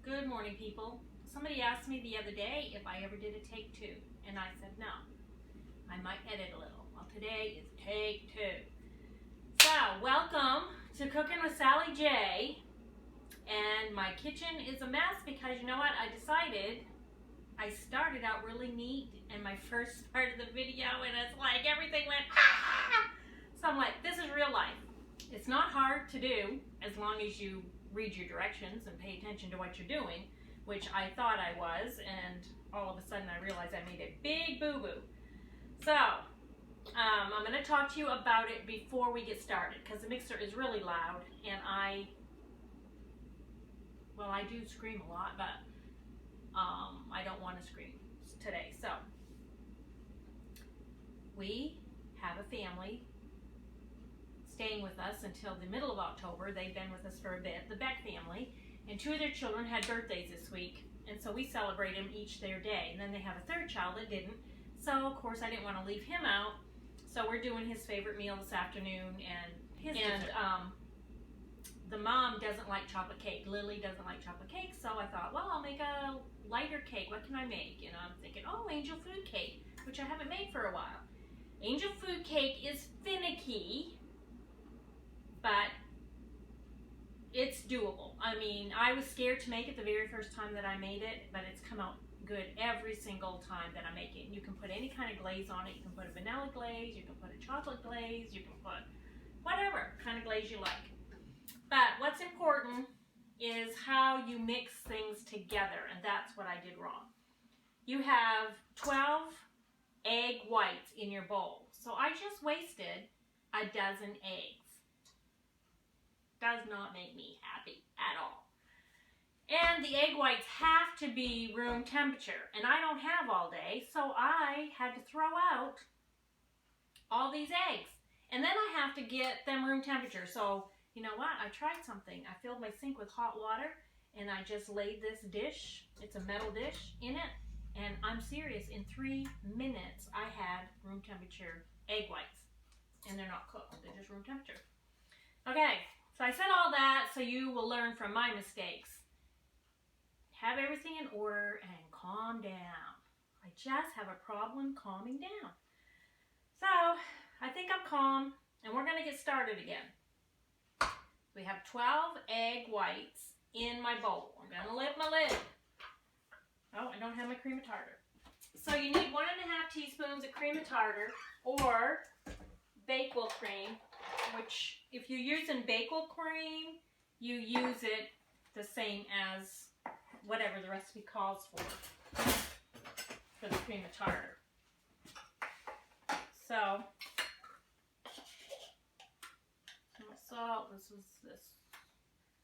Good morning, people. Somebody asked me the other day if I ever did a take two, and I said no. I might edit a little. Well, today is take two. So, welcome to Cooking with Sally J. And my kitchen is a mess because you know what? I decided I started out really neat in my first part of the video, and it's like everything went ah! So I'm like, this is real life. It's not hard to do as long as you read your directions and pay attention to what you're doing, which I thought I was, and all of a sudden I realized I made a big boo-boo. So, I'm going to talk to you about it before we get started, because the mixer is really loud, and I do scream a lot, but I don't want to scream today. So, we have a family staying with us until the middle of October. They've been with us for a bit, the Beck family, and two of their children had birthdays this week, and so we celebrate them each their day. And then they have a third child that didn't, so of course I didn't want to leave him out, so we're doing his favorite meal this afternoon, and the mom doesn't like chocolate cake. Lily doesn't like chocolate cake, so I thought, well, I'll make a lighter cake. What can I make? And I'm thinking, oh, angel food cake, which I haven't made for a while. Angel food cake is finicky, but it's doable. I mean, I was scared to make it the very first time that I made it, but it's come out good every single time that I make it. You can put any kind of glaze on it. You can put a vanilla glaze, you can put a chocolate glaze, you can put whatever kind of glaze you like. But what's important is how you mix things together, and that's what I did wrong. You have 12 egg whites in your bowl, so I just wasted a dozen eggs. Does not make me happy at all. And the egg whites have to be room temperature, and I don't have all day, so I had to throw out all these eggs. And then I have to get them room temperature. So, you know what? I tried something. I filled my sink with hot water, and I just laid this dish, it's a metal dish, in it, and I'm serious, in 3 minutes I had room temperature egg whites. And they're not cooked, they're just room temperature. Okay. So I said all that so you will learn from my mistakes. Have everything in order and calm down. I just have a problem calming down. So I think I'm calm, and we're going to get started again. We have 12 egg whites in my bowl. I'm going to lift my lid. Oh, I don't have my cream of tartar. So you need 1.5 teaspoons of cream of tartar or Bakewell cream, which if you're using Bakewell cream, you use it the same as whatever the recipe calls for the cream of tartar. So, salt, this.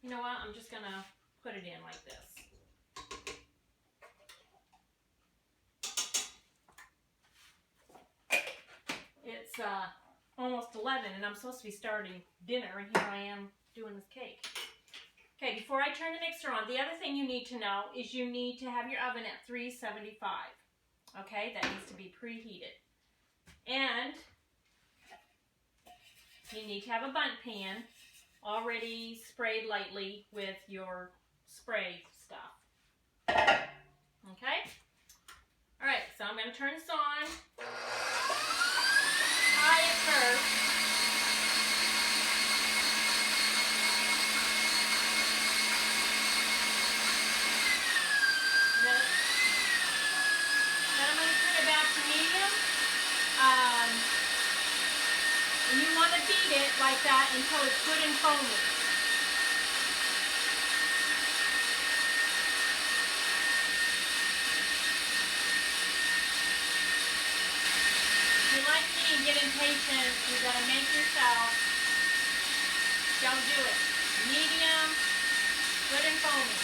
You know what, I'm just going to put it in like this. It's almost 11, and I'm supposed to be starting dinner, and here I am doing this cake. Okay, before I turn the mixer on, the other thing you need to know is you need to have your oven at 375. Okay, that needs to be preheated. And you need to have a bundt pan already sprayed lightly with your spray stuff. Okay? Alright, so I'm going to turn this on. High at first. Then I'm going to turn it back to medium. And you want to beat it like that until it's good and foamy. If you like me and get impatient, you got to make yourself. Don't do it. Medium, good and foamy.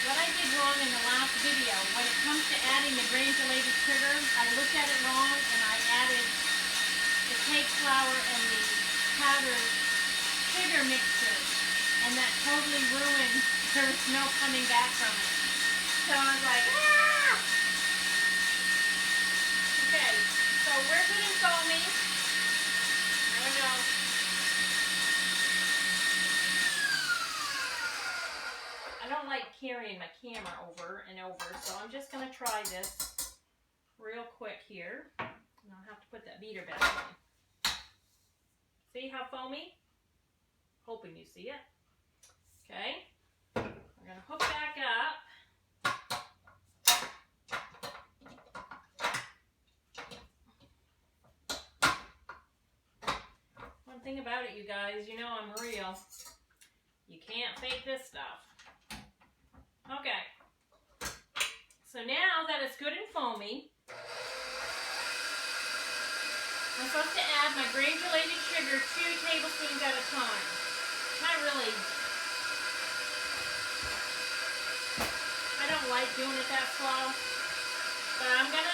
What I did wrong in the last video, when it comes to adding the granulated sugar, I looked at it wrong and I added the cake flour and the powdered sugar mixture, and that totally ruined, there was no coming back from it. So I was like, ah! Okay, so we're good and foamy. There we go. I don't like carrying my camera over and over, so I'm just going to try this real quick here. And I'll have to put that beater back in. See how foamy? Hoping you see it. Okay. We're going to hook back up. One thing about it, you guys, you know I'm real. You can't fake this stuff. Okay. So now that it's good and foamy, I'm supposed to add my granulated sugar 2 tablespoons at a time. Not really. I don't like doing it that slow, but I'm gonna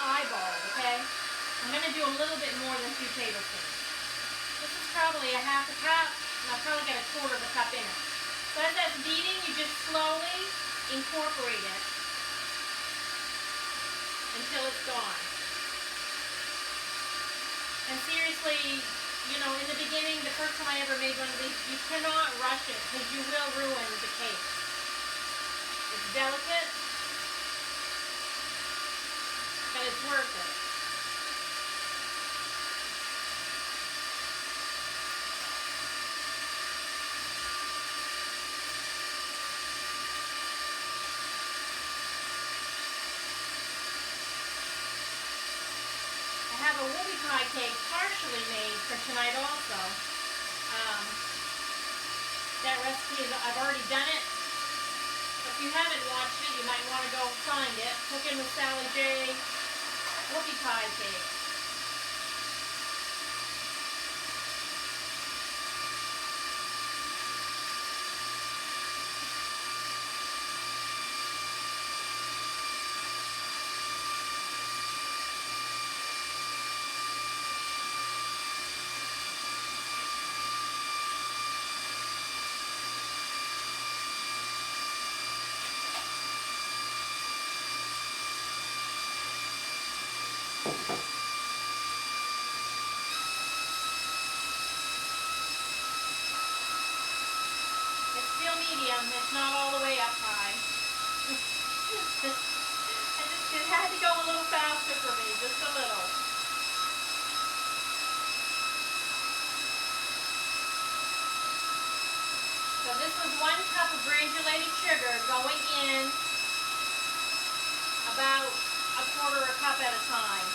eyeball, okay? I'm gonna do a little bit more than 2 tablespoons. This is probably a half a cup, and I'll probably get a quarter of a cup in it. So as that's beating, you just slowly incorporate it until it's gone. And seriously, you know, in the beginning, the first time I ever made one of these, you cannot rush it because you will ruin the cake. It's delicate, but it's worth it. I have a whoopie pie cake partially made for tonight also. That recipe, I've already done it. If you haven't watched it, you might want to go find it. Cooking with Sally J. Whoopie pie cake. It's not all the way up high. It had to go a little faster for me, just a little. So this was 1 cup of granulated sugar going in about a quarter a cup at a time.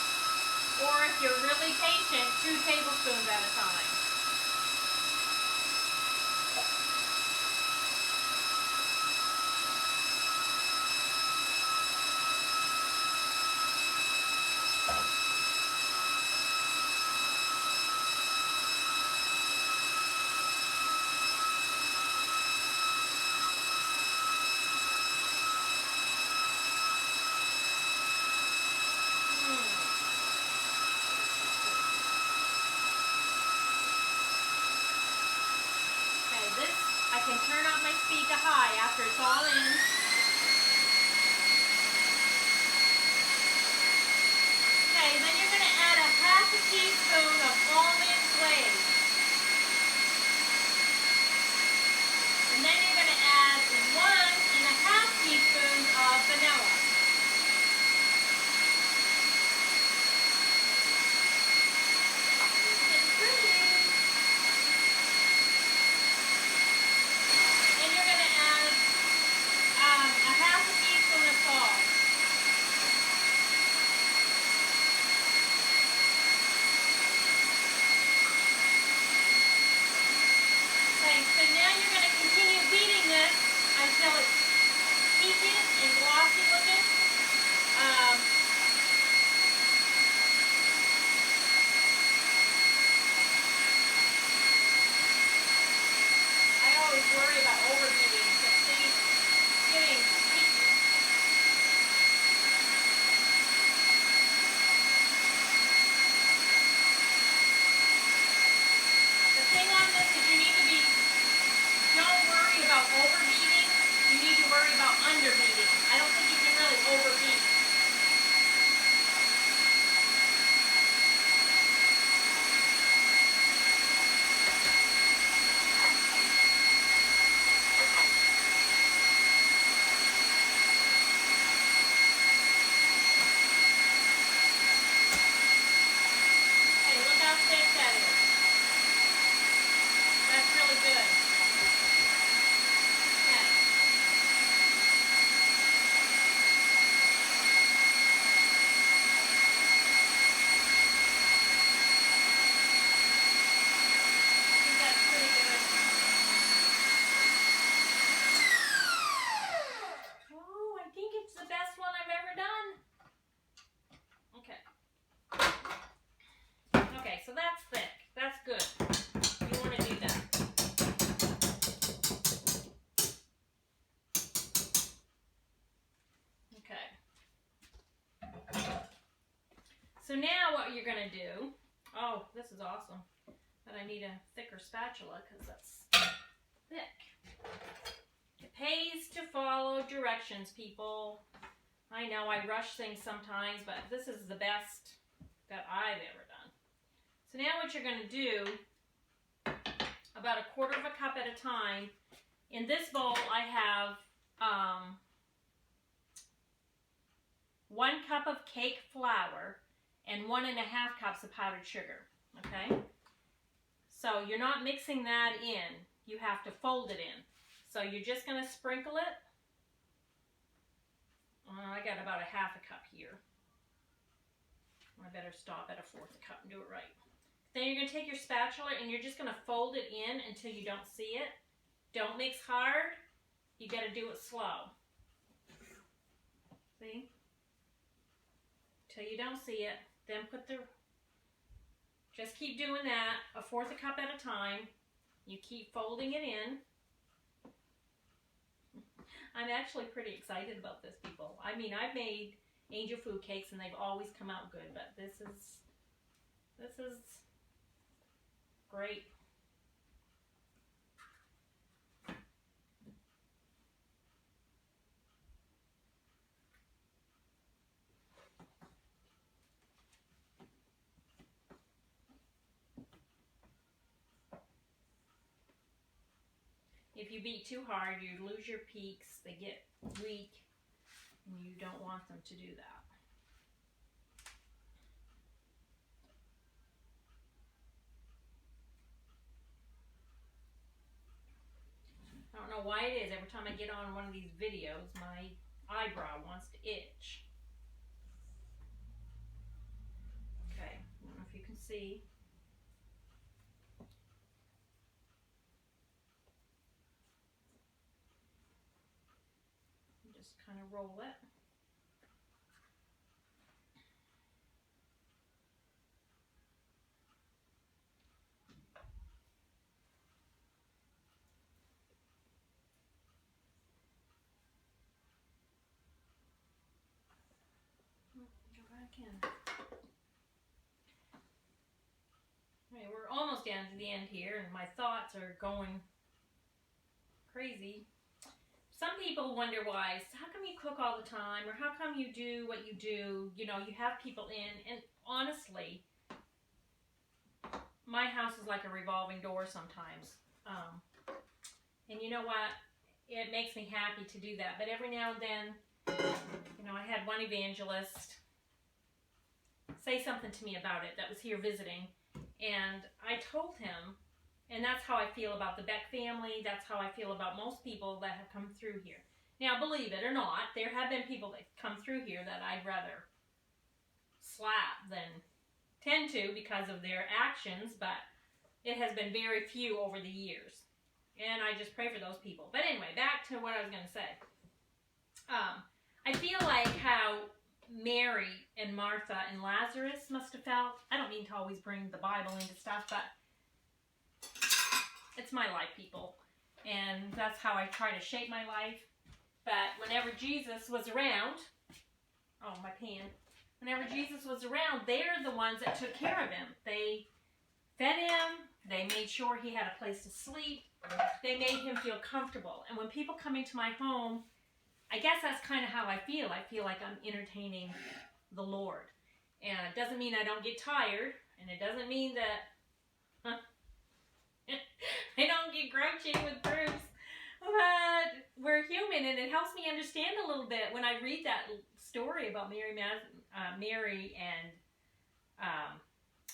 Or if you're really patient, 2 tablespoons at a time. I can turn up my speed to high after it's all in. Okay, then you're going to add a half a teaspoon of almond glaze. And then you're going to add 1.5 teaspoons of vanilla. It's pretty. So now what you're going to do, oh, this is awesome, but I need a thicker spatula because that's thick. It pays to follow directions, people. I know I rush things sometimes, but this is the best that I've ever done. So now what you're going to do, about 1/4 cup at a time. In this bowl I have 1 cup of cake flour and 1½ cups of powdered sugar, okay? So you're not mixing that in. You have to fold it in. So you're just going to sprinkle it. I got about 1/2 cup here. I better stop at 1/4 cup and do it right. Then you're going to take your spatula and you're just going to fold it in until you don't see it. Don't mix hard. You got to do it slow. See? Till you don't see it. Then just keep doing that 1/4 cup at a time. You keep folding it in. I'm actually pretty excited about this, people. I mean, I've made angel food cakes and they've always come out good, but this is great. If you beat too hard, you lose your peaks. They get weak, and you don't want them to do that. I don't know why it is. Every time I get on one of these videos, my eyebrow wants to itch. Okay, I don't know if you can see. Just kind of roll it. Go back in. Okay, we're almost down to the end here, and my thoughts are going crazy. Some people wonder why. How come you cook all the time? Or how come you do what you do? You know, you have people in. And honestly, my house is like a revolving door sometimes. And you know what? It makes me happy to do that. But every now and then, you know, I had one evangelist say something to me about it that was here visiting. And I told him, and that's how I feel about the Beck family. That's how I feel about most people that have come through here. Now, believe it or not, there have been people that come through here that I'd rather slap than tend to because of their actions, but it has been very few over the years. And I just pray for those people. But anyway, back to what I was going to say. I feel like how Mary and Martha and Lazarus must have felt. I don't mean to always bring the Bible into stuff, but it's my life, people. And that's how I try to shape my life. But whenever Jesus was around, oh, my pan. Whenever Jesus was around, they're the ones that took care of him. They fed him. They made sure he had a place to sleep. They made him feel comfortable. And when people come into my home, I guess that's kind of how I feel. I feel like I'm entertaining the Lord. And it doesn't mean I don't get tired. And it doesn't mean that I don't get grouchy with Bruce. But we're human, and it helps me understand a little bit when I read that story about Mary and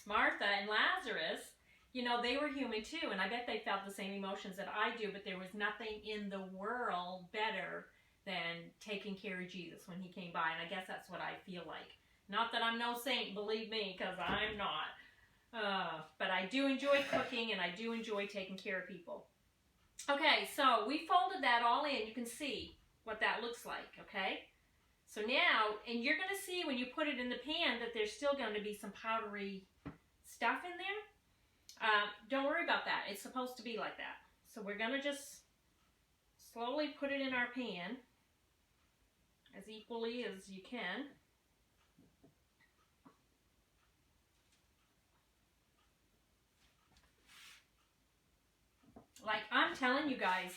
Martha and Lazarus. You know, they were human too, and I bet they felt the same emotions that I do, but there was nothing in the world better than taking care of Jesus when he came by, and I guess that's what I feel like. Not that I'm no saint, believe me, because I'm not. But I do enjoy cooking, and I do enjoy taking care of people. Okay, so we folded that all in. You can see what that looks like, okay? So now, and you're going to see when you put it in the pan that there's still going to be some powdery stuff in there. Don't worry about that. It's supposed to be like that. So we're going to just slowly put it in our pan as equally as you can. Like, I'm telling you guys,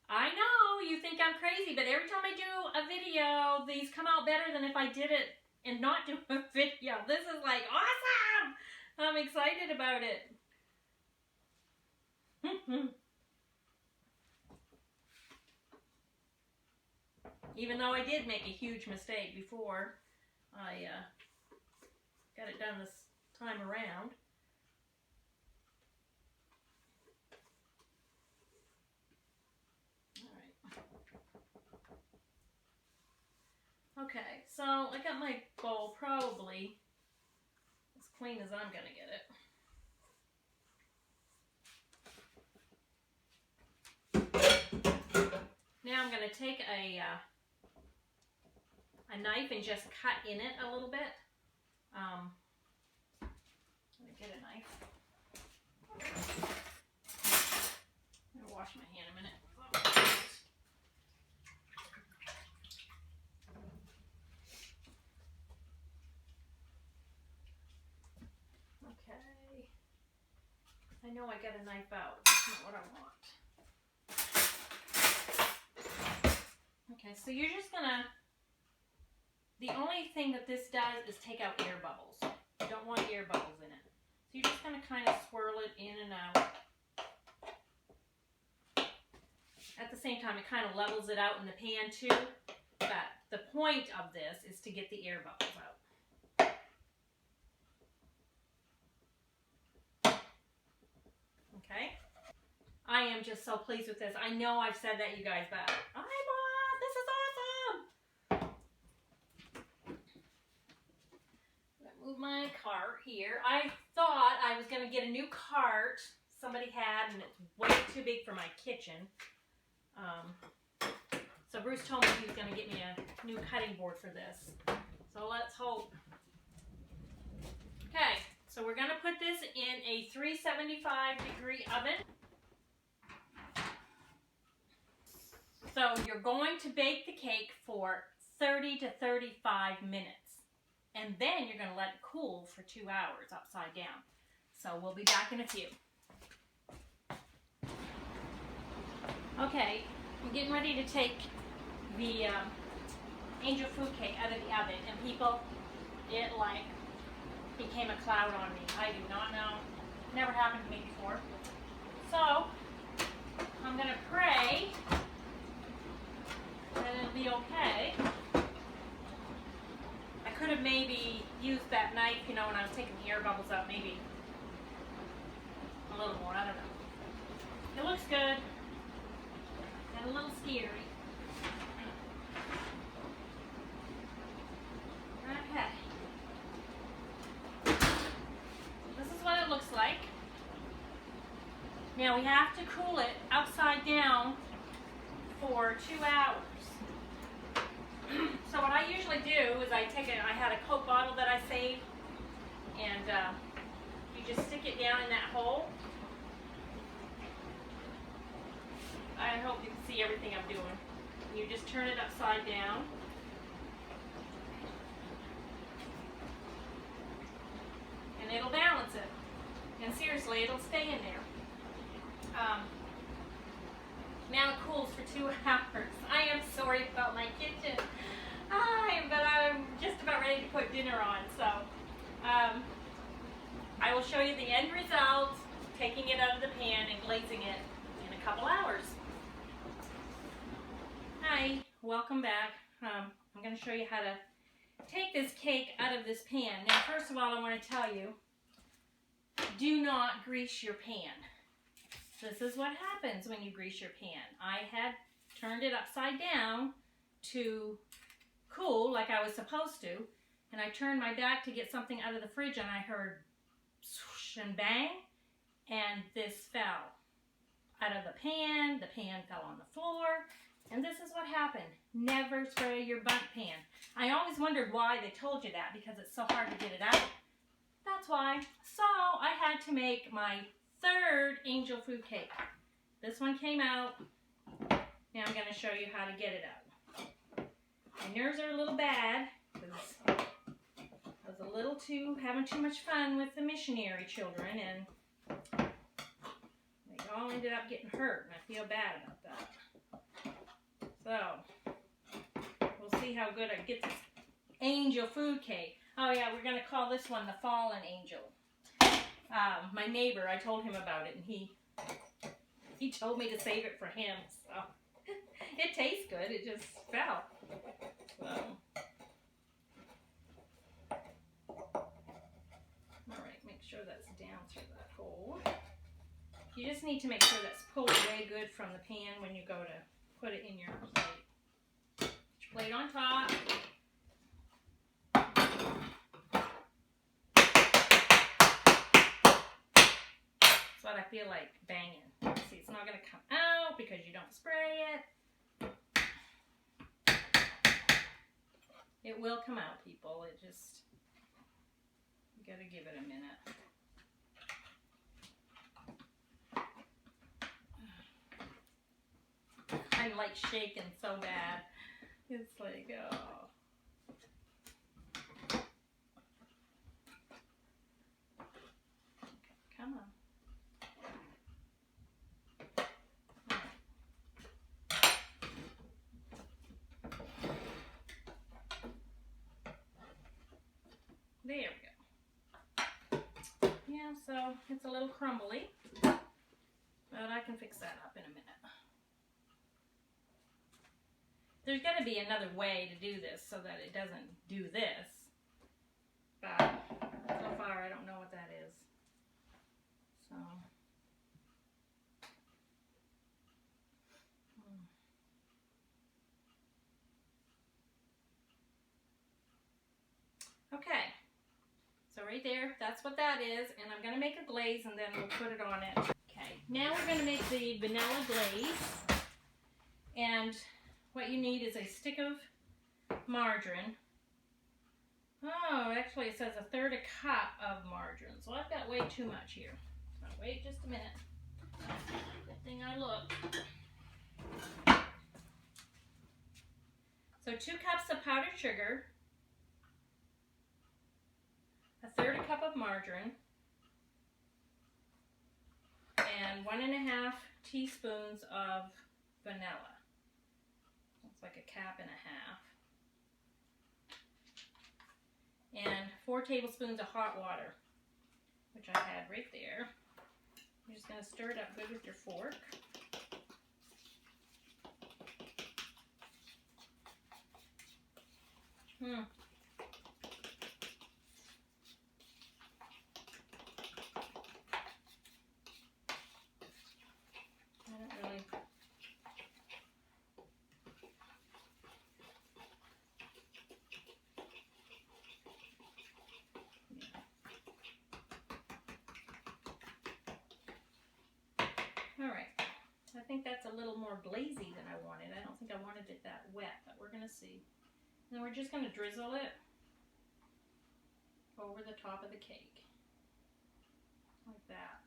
I know you think I'm crazy, but every time I do a video, these come out better than if I did it and not do a video. This is like awesome! I'm excited about it. Even though I did make a huge mistake before I got it done this time around. Okay, so I got my bowl probably as clean as I'm gonna get it. Now I'm gonna take a knife and just cut in it a little bit. Let me get a knife. I'm gonna wash my hand a minute. Okay. I know I got a knife out. That's not what I want. Okay, so you're just gonna, the only thing that this does is take out air bubbles. You don't want air bubbles in it. So you're just gonna kind of swirl it in and out. At the same time, it kind of levels it out in the pan too. But the point of this is to get the air bubbles out. Okay? I am just so pleased with this. I know I've said that, you guys, but I'm on! This is awesome! Move my cart here. I thought I was going to get a new cart somebody had, and it's way too big for my kitchen. So Bruce told me he was going to get me a new cutting board for this. So let's hope. Okay, so we're going to put this in a 375-degree oven. So you're going to bake the cake for 30 to 35 minutes. And then you're going to let it cool for 2 hours upside down. So we'll be back in a few. Okay, I'm getting ready to take the angel food cake out of the oven. And people, it like became a cloud on me. I do not know. Never happened to me before. So I'm going to pray that it'll be okay. I could have maybe used that knife, you know, when I was taking the air bubbles out, maybe a little more, I don't know. It looks good. And a little scary. Okay. This is what it looks like. Now we have to cool it upside down for 2 hours. So what I usually do is I had a Coke bottle that I saved, and you just stick it down in that hole. I hope you can see everything I'm doing. You just turn it upside down. And it'll balance it. And seriously, it'll stay in there. Now it cools for 2 hours. I am sorry about my kitchen. But I'm just about ready to put dinner on. So I will show you the end result, taking it out of the pan and glazing it in a couple hours. Hi, welcome back. I'm going to show you how to take this cake out of this pan. Now, first of all, I want to tell you, do not grease your pan. This is what happens when you grease your pan. I had turned it upside down to cool like I was supposed to, and I turned my back to get something out of the fridge, and I heard swoosh and bang, and this fell out of the pan fell on the floor, and this is what happened. Never spray your bundt pan. I always wondered why they told you that, because it's so hard to get it out. That's why. So I had to make my third angel food cake. This one came out. Now I'm going to show you how to get it out. My nerves are a little bad because I was a little having too much fun with the missionary children, and there you go. all ended up getting hurt, and I feel bad about that. So, we'll see how good I get this angel food cake. Oh yeah, we're going to call this one the Fallen Angel. My neighbor, I told him about it, and he told me to save it for him, so it tastes good, it just fell. So. Alright, make sure that's down through that hole. You just need to make sure that's pulled away good from the pan when you go to put it in your plate. Put your plate on top. That's what I feel like banging. See, it's not going to come out because you don't spray it. It will come out, people. It just, you got to give it a minute. I'm like shaking so bad. It's like, oh. Come on. There we go. Yeah, so it's a little crumbly, but I can fix that up in a minute. There's got to be another way to do this so that it doesn't do this, but so far I don't know what that is. So, okay. So right there, that's what that is, and I'm going to make a glaze and then we'll put it on it. Okay, now we're going to make the vanilla glaze, and what you need is a stick of margarine. Oh, actually it says 1/3 cup of margarine, so I've got way too much here. So wait just a minute. Good thing I looked. So 2 cups of powdered sugar, 1/3 cup of margarine, and 1½ teaspoons of vanilla. It's like 1.5 cups. And 4 tablespoons of hot water, which I had right there. You're just going to stir it up good with your fork. Alright, I think that's a little more glazy than I wanted. I don't think I wanted it that wet, but we're going to see. And then we're just going to drizzle it over the top of the cake. Like that.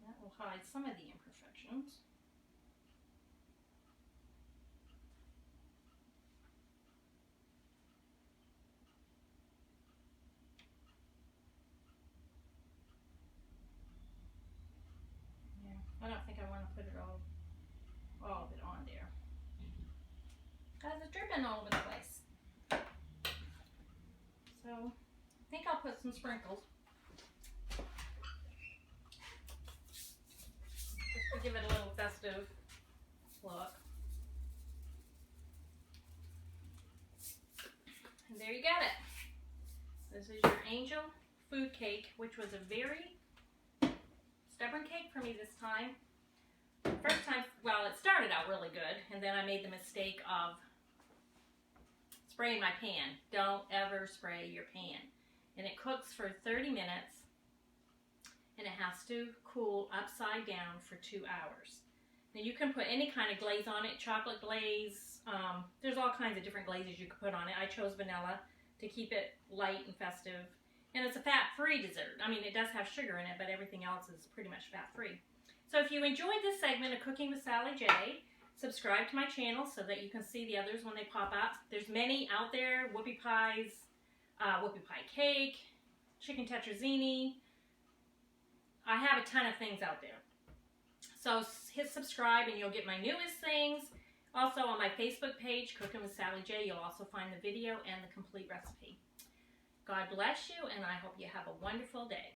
That will hide some of the imperfections. I don't think I want to put it all of it on there, because it's dripping all over the place. So I think I'll put some sprinkles just to give it a little festive look. And there you got it. This is your angel food cake, which was a very stubborn cake for me this time. First time, well, it started out really good, and then I made the mistake of spraying my pan. Don't ever spray your pan. And it cooks for 30 minutes, and it has to cool upside down for 2 hours. Now you can put any kind of glaze on it, chocolate glaze, there's all kinds of different glazes you can put on it. I chose vanilla to keep it light and festive. And it's a fat-free dessert. I mean, it does have sugar in it, but everything else is pretty much fat-free. So if you enjoyed this segment of Cooking with Sally J, subscribe to my channel so that you can see the others when they pop up. There's many out there, whoopie pies, whoopie pie cake, chicken tetrazzini. I have a ton of things out there. So hit subscribe and you'll get my newest things. Also on my Facebook page, Cooking with Sally J, you'll also find the video and the complete recipe. God bless you, and I hope you have a wonderful day.